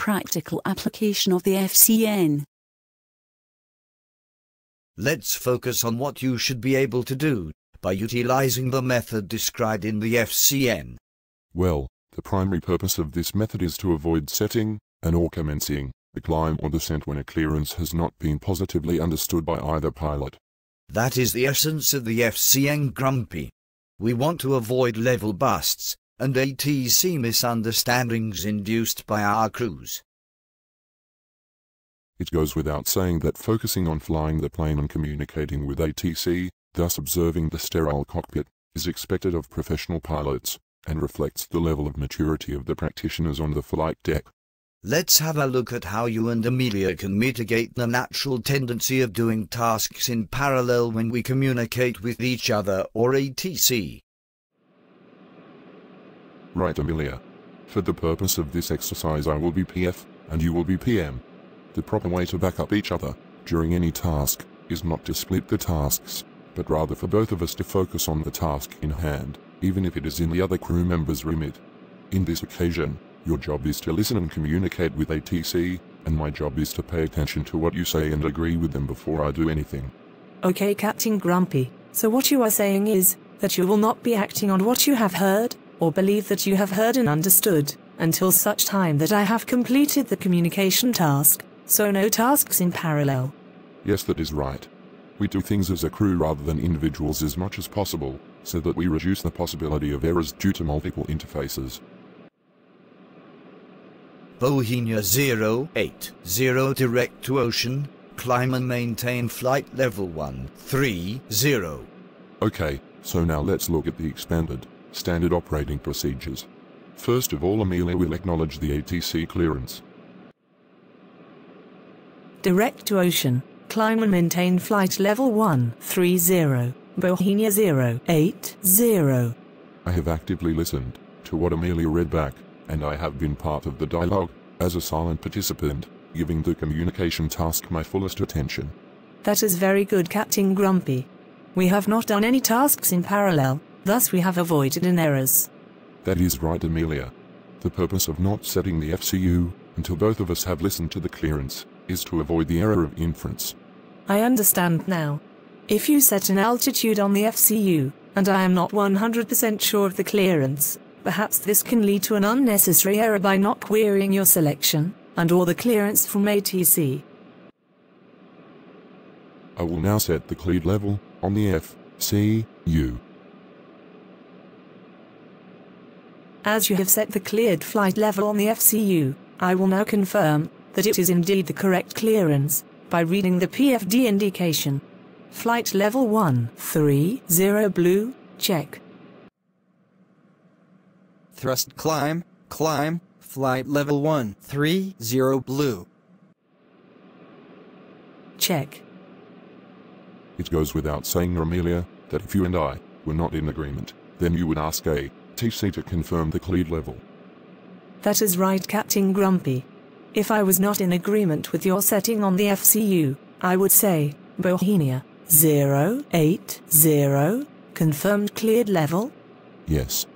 practical application of the FCN. Let's focus on what you should be able to do by utilizing the method described in the FCN. Well, the primary purpose of this method is to avoid setting and/or commencing the climb or descent when a clearance has not been positively understood by either pilot. That is the essence of the FCN, Grumpy. We want to avoid level busts and ATC misunderstandings induced by our crews. It goes without saying that focusing on flying the plane and communicating with ATC, thus observing the sterile cockpit, is expected of professional pilots, and reflects the level of maturity of the practitioners on the flight deck. Let's have a look at how you and Amelia can mitigate the natural tendency of doing tasks in parallel when we communicate with each other or ATC. Right, Amelia. For the purpose of this exercise I will be PF, and you will be PM. The proper way to back up each other during any task is not to split the tasks, but rather for both of us to focus on the task in hand, even if it is in the other crew member's remit. In this occasion, your job is to listen and communicate with ATC, and my job is to pay attention to what you say and agree with them before I do anything. Okay, Captain Grumpy, so what you are saying is that you will not be acting on what you have heard, or believe that you have heard and understood, until such time that I have completed the communication task, so no tasks in parallel. Yes, that is right. We do things as a crew rather than individuals as much as possible, so that we reduce the possibility of errors due to multiple interfaces. Bohemia 080 direct to ocean, climb and maintain flight level 130. Okay, so now let's look at the expanded, standard operating procedures. First of all, Amelia will acknowledge the ATC clearance. Direct to ocean, climb and maintain flight level 130, Bohemia 080. I have actively listened to what Amelia read back, and I have been part of the dialogue, as a silent participant, giving the communication task my fullest attention. That is very good, Captain Grumpy. We have not done any tasks in parallel, thus we have avoided any errors. That is right, Amelia. The purpose of not setting the FCU until both of us have listened to the clearance is to avoid the error of inference. I understand now. If you set an altitude on the FCU, and I am not 100% sure of the clearance, perhaps this can lead to an unnecessary error by not querying your selection, and/or the clearance from ATC. I will now set the cleared level on the FCU. As you have set the cleared flight level on the FCU, I will now confirm that it is indeed the correct clearance by reading the PFD indication. Flight level 130 blue, check. Thrust climb, flight level 130 blue. Check. It goes without saying, Amelia, that if you and I were not in agreement, then you would ask ATC to confirm the cleared level. That is right, Captain Grumpy. If I was not in agreement with your setting on the FCU, I would say, Bohemia 080, confirmed cleared level? Yes.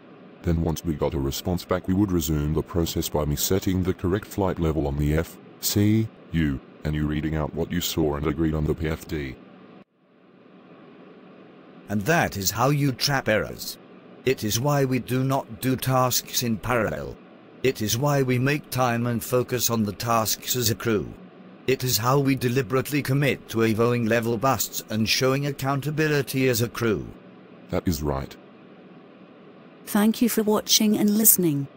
Then once we got a response back, we would resume the process by me setting the correct flight level on the FCU, and you reading out what you saw and agreed on the PFD. And that is how you trap errors. It is why we do not do tasks in parallel. It is why we make time and focus on the tasks as a crew. It is how we deliberately commit to avoiding level busts and showing accountability as a crew. That is right. Thank you for watching and listening.